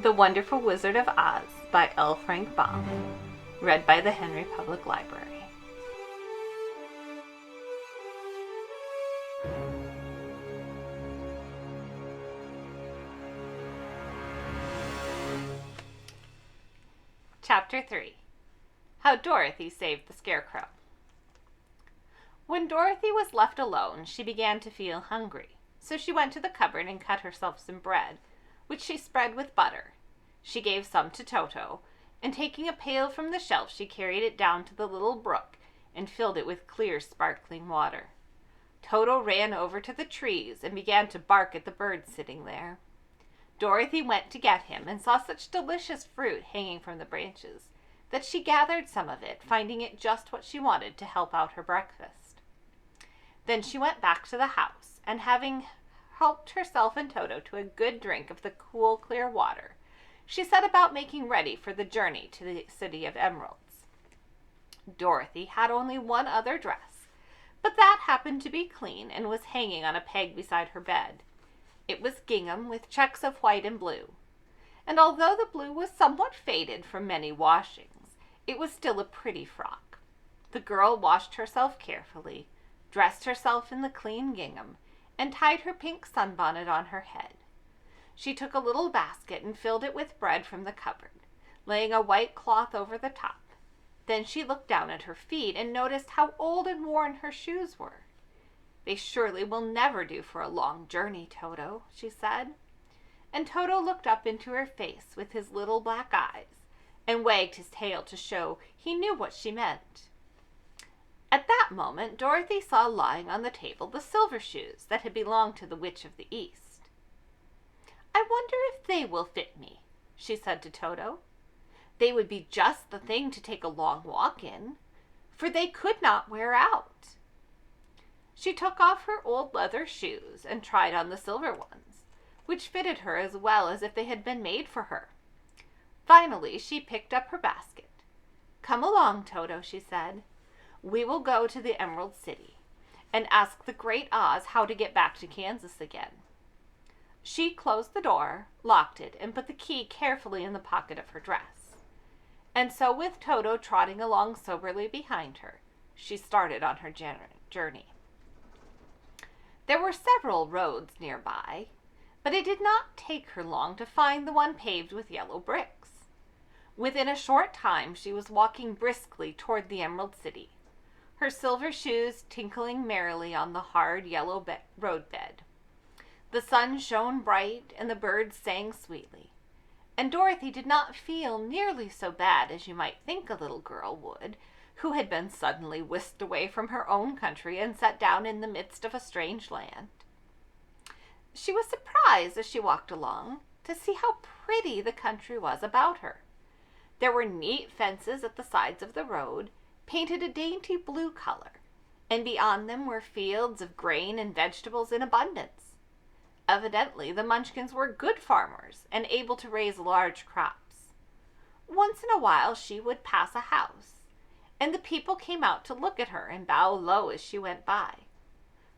The Wonderful Wizard of Oz by L. Frank Baum. Read by the Henry Public Library. Chapter 3. How Dorothy Saved the Scarecrow. When Dorothy was left alone, she began to feel hungry, so she went to the cupboard and cut herself some bread, which she spread with butter. She gave some to Toto, and taking a pail from the shelf, she carried it down to the little brook and filled it with clear, sparkling water. Toto ran over to the trees and began to bark at the birds sitting there. Dorothy went to get him and saw such delicious fruit hanging from the branches that she gathered some of it, finding it just what she wanted to help out her breakfast. Then she went back to the house, and having helped herself and Toto to a good drink of the cool, clear water, she set about making ready for the journey to the City of Emeralds. Dorothy had only one other dress, but that happened to be clean and was hanging on a peg beside her bed. It was gingham with checks of white and blue, and although the blue was somewhat faded from many washings, it was still a pretty frock. The girl washed herself carefully, dressed herself in the clean gingham, and tied her pink sunbonnet on her head. She took a little basket and filled it with bread from the cupboard, laying a white cloth over the top. Then she looked down at her feet and noticed how old and worn her shoes were. "They surely will never do for a long journey, Toto," she said. And Toto looked up into her face with his little black eyes and wagged his tail to show he knew what she meant. At that moment, Dorothy saw lying on the table the silver shoes that had belonged to the Witch of the East. "I wonder if they will fit me," she said to Toto. "They would be just the thing to take a long walk in, for they could not wear out." She took off her old leather shoes and tried on the silver ones, which fitted her as well as if they had been made for her. Finally, she picked up her basket. "Come along, Toto," she said. "We will go to the Emerald City and ask the Great Oz how to get back to Kansas again." She closed the door, locked it, and put the key carefully in the pocket of her dress. And so, with Toto trotting along soberly behind her, she started on her journey. There were several roads nearby, but it did not take her long to find the one paved with yellow bricks. Within a short time, she was walking briskly toward the Emerald City, her silver shoes tinkling merrily on the hard yellow roadbed. The sun shone bright and the birds sang sweetly, and Dorothy did not feel nearly so bad as you might think a little girl would, who had been suddenly whisked away from her own country and set down in the midst of a strange land. She was surprised as she walked along to see how pretty the country was about her. There were neat fences at the sides of the road, painted a dainty blue color, and beyond them were fields of grain and vegetables in abundance. Evidently, the Munchkins were good farmers and able to raise large crops. Once in a while, she would pass a house, and the people came out to look at her and bow low as she went by,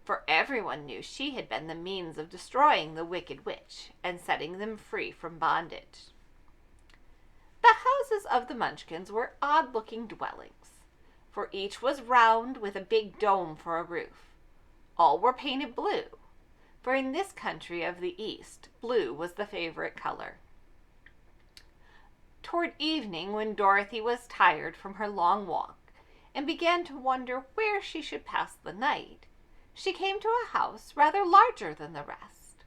for everyone knew she had been the means of destroying the wicked witch and setting them free from bondage. The houses of the Munchkins were odd-looking dwellings, for each was round with a big dome for a roof. All were painted blue, for in this country of the East, blue was the favorite color. Toward evening, when Dorothy was tired from her long walk and began to wonder where she should pass the night, she came to a house rather larger than the rest.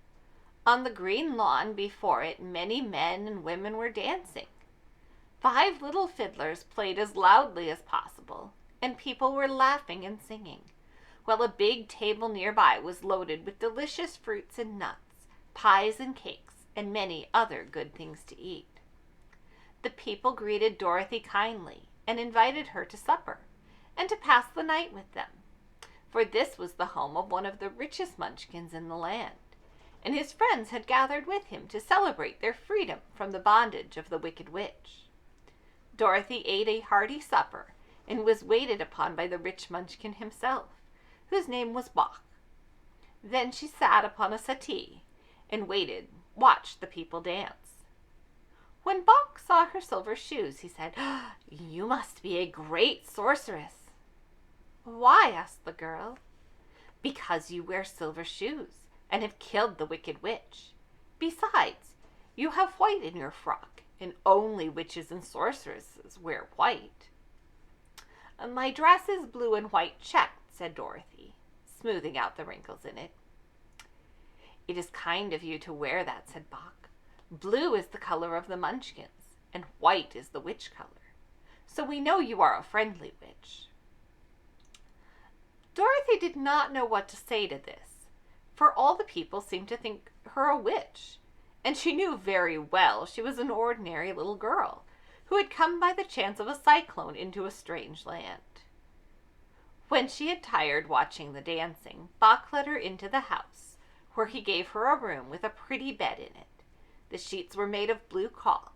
On the green lawn before it, many men and women were dancing. 5 little fiddlers played as loudly as possible, and people were laughing and singing, while a big table nearby was loaded with delicious fruits and nuts, pies and cakes, and many other good things to eat. The people greeted Dorothy kindly and invited her to supper and to pass the night with them, for this was the home of one of the richest Munchkins in the land, and his friends had gathered with him to celebrate their freedom from the bondage of the wicked witch. Dorothy ate a hearty supper and was waited upon by the rich Munchkin himself, whose name was Bach. Then she sat upon a settee and watched the people dance. When Bok saw her silver shoes, he said, "You must be a great sorceress." "Why?" asked the girl. "Because you wear silver shoes and have killed the wicked witch. Besides, you have white in your frock, and only witches and sorceresses wear white." "My dress is blue and white checked," said Dorothy, smoothing out the wrinkles in it. "It is kind of you to wear that," said Bok. "Blue is the color of the Munchkins, and white is the witch color. So we know you are a friendly witch." Dorothy did not know what to say to this, for all the people seemed to think her a witch, and she knew very well she was an ordinary little girl who had come by the chance of a cyclone into a strange land. When she had tired watching the dancing, Bok led her into the house, where he gave her a room with a pretty bed in it. The sheets were made of blue cloth,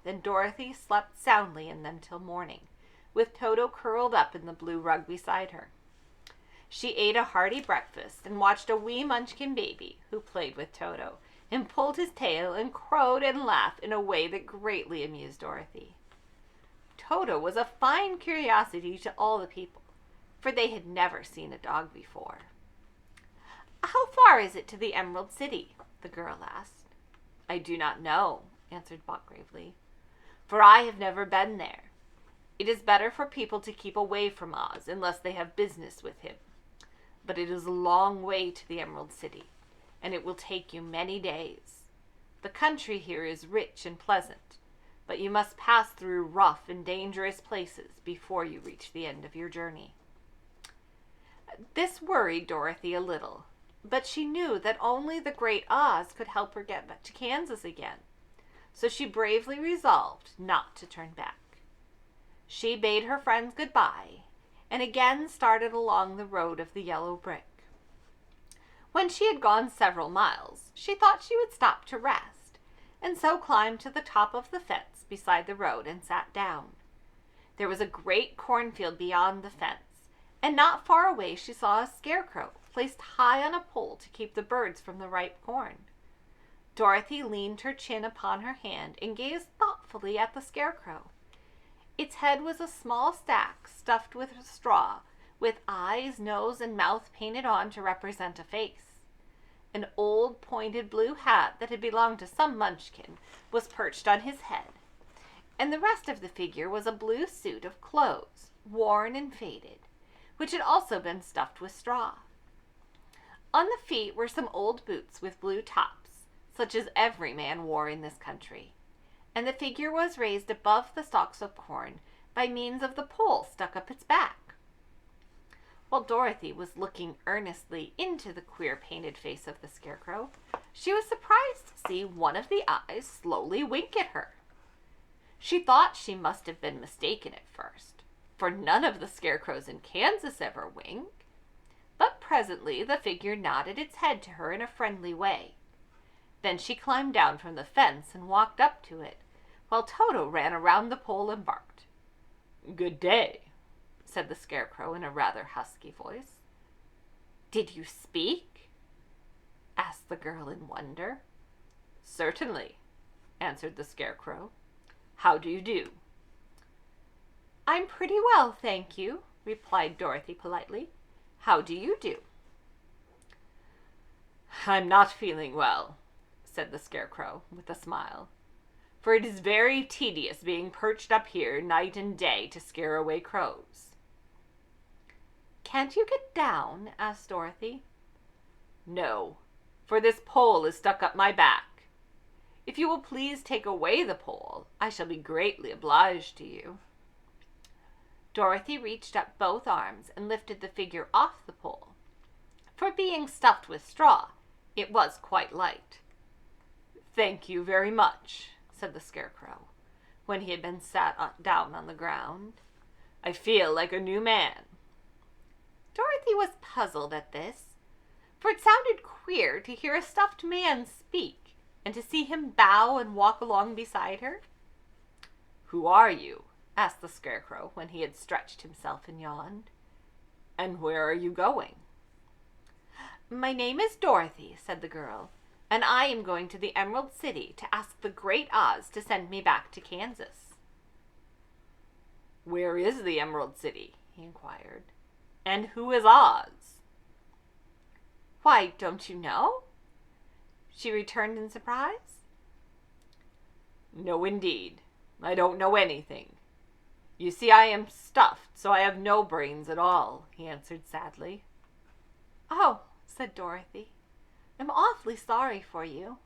and Dorothy slept soundly in them till morning, with Toto curled up in the blue rug beside her. She ate a hearty breakfast and watched a wee Munchkin baby, who played with Toto, and pulled his tail and crowed and laughed in a way that greatly amused Dorothy. Toto was a fine curiosity to all the people, for they had never seen a dog before. "How far is it to the Emerald City?" the girl asked. "I do not know," answered Bok gravely, "for I have never been there. It is better for people to keep away from Oz unless they have business with him. But it is a long way to the Emerald City, and it will take you many days. The country here is rich and pleasant, but you must pass through rough and dangerous places before you reach the end of your journey." This worried Dorothy a little, but she knew that only the great Oz could help her get back to Kansas again, so she bravely resolved not to turn back. She bade her friends goodbye and again started along the road of the yellow brick. When she had gone several miles, she thought she would stop to rest, and so climbed to the top of the fence beside the road and sat down. There was a great cornfield beyond the fence, and not far away she saw a scarecrow placed high on a pole to keep the birds from the ripe corn. Dorothy leaned her chin upon her hand and gazed thoughtfully at the scarecrow. Its head was a small sack stuffed with straw, with eyes, nose, and mouth painted on to represent a face. An old pointed blue hat that had belonged to some Munchkin was perched on his head, and the rest of the figure was a blue suit of clothes, worn and faded, which had also been stuffed with straw. On the feet were some old boots with blue tops, such as every man wore in this country, and the figure was raised above the stalks of corn by means of the pole stuck up its back. While Dorothy was looking earnestly into the queer painted face of the scarecrow, she was surprised to see one of the eyes slowly wink at her. She thought she must have been mistaken at first, for none of the scarecrows in Kansas ever wink. But presently the figure nodded its head to her in a friendly way. Then she climbed down from the fence and walked up to it, while Toto ran around the pole and barked. "Good day," said the scarecrow in a rather husky voice. "Did you speak?" asked the girl in wonder. "Certainly," answered the scarecrow. "How do you do?" "I'm pretty well, thank you," replied Dorothy politely. "How do you do?" "I'm not feeling well," said the scarecrow with a smile, "for it is very tedious being perched up here night and day to scare away crows." "Can't you get down?" asked Dorothy. "No, for this pole is stuck up my back. If you will please take away the pole, I shall be greatly obliged to you." Dorothy reached up both arms and lifted the figure off the pole. For being stuffed with straw, it was quite light. "Thank you very much," said the scarecrow, when he had been sat down on the ground. "I feel like a new man." Dorothy was puzzled at this, for it sounded queer to hear a stuffed man speak and to see him bow and walk along beside her. "Who are you?" asked the scarecrow when he had stretched himself and yawned. "And where are you going?" "My name is Dorothy," said the girl, and I am going to the Emerald City to ask the Great Oz to send me back to Kansas." "Where is the Emerald City?" he inquired. "And who is Oz?" "Why, don't you know?" she returned in surprise. "No, indeed. I don't know anything. You see, I am stuffed, so I have no brains at all," he answered sadly. "Oh," said Dorothy, "I'm awfully sorry for you."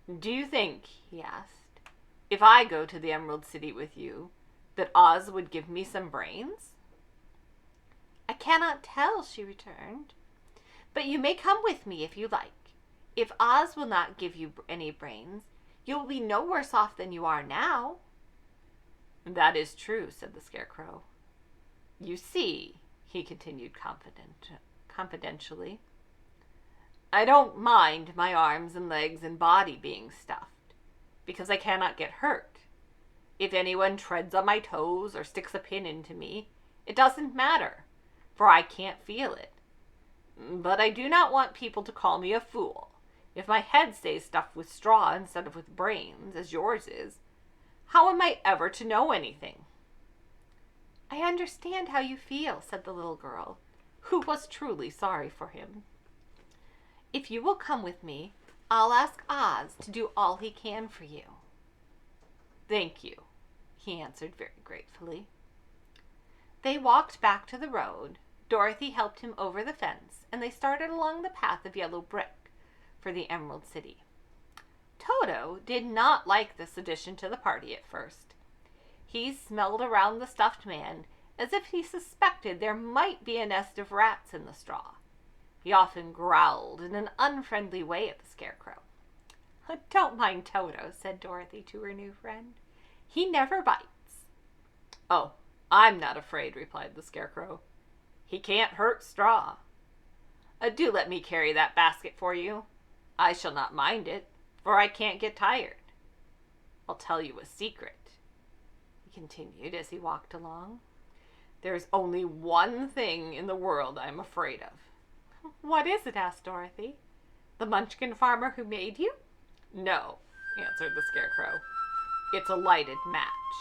"Do you think," he asked, "if I go to the Emerald City with you, that Oz would give me some brains?" "I cannot tell," she returned, "but you may come with me if you like. If Oz will not give you any brains, you will be no worse off than you are now." "That is true," said the Scarecrow. "You see," he continued confidentially, "I don't mind my arms and legs and body being stuffed, because I cannot get hurt. If anyone treads on my toes or sticks a pin into me, it doesn't matter, for I can't feel it. But I do not want people to call me a fool. If my head stays stuffed with straw instead of with brains, as yours is, how am I ever to know anything?" "I understand how you feel," said the little girl, who was truly sorry for him. "If you will come with me, I'll ask Oz to do all he can for you." "Thank you," he answered very gratefully. They walked back to the road. Dorothy helped him over the fence, and they started along the path of yellow brick for the Emerald City. Toto did not like this addition to the party at first. He smelled around the stuffed man as if he suspected there might be a nest of rats in the straw. He often growled in an unfriendly way at the Scarecrow. "Don't mind Toto," said Dorothy to her new friend. "He never bites." "Oh, I'm not afraid," replied the Scarecrow. "He can't hurt straw. Do let me carry that basket for you. I shall not mind it, for I can't get tired. I'll tell you a secret," he continued as he walked along. "There's only one thing in the world I'm afraid of." "What is it?" asked Dorothy. "The Munchkin farmer who made you?" "No," answered the Scarecrow. "It's a lighted match."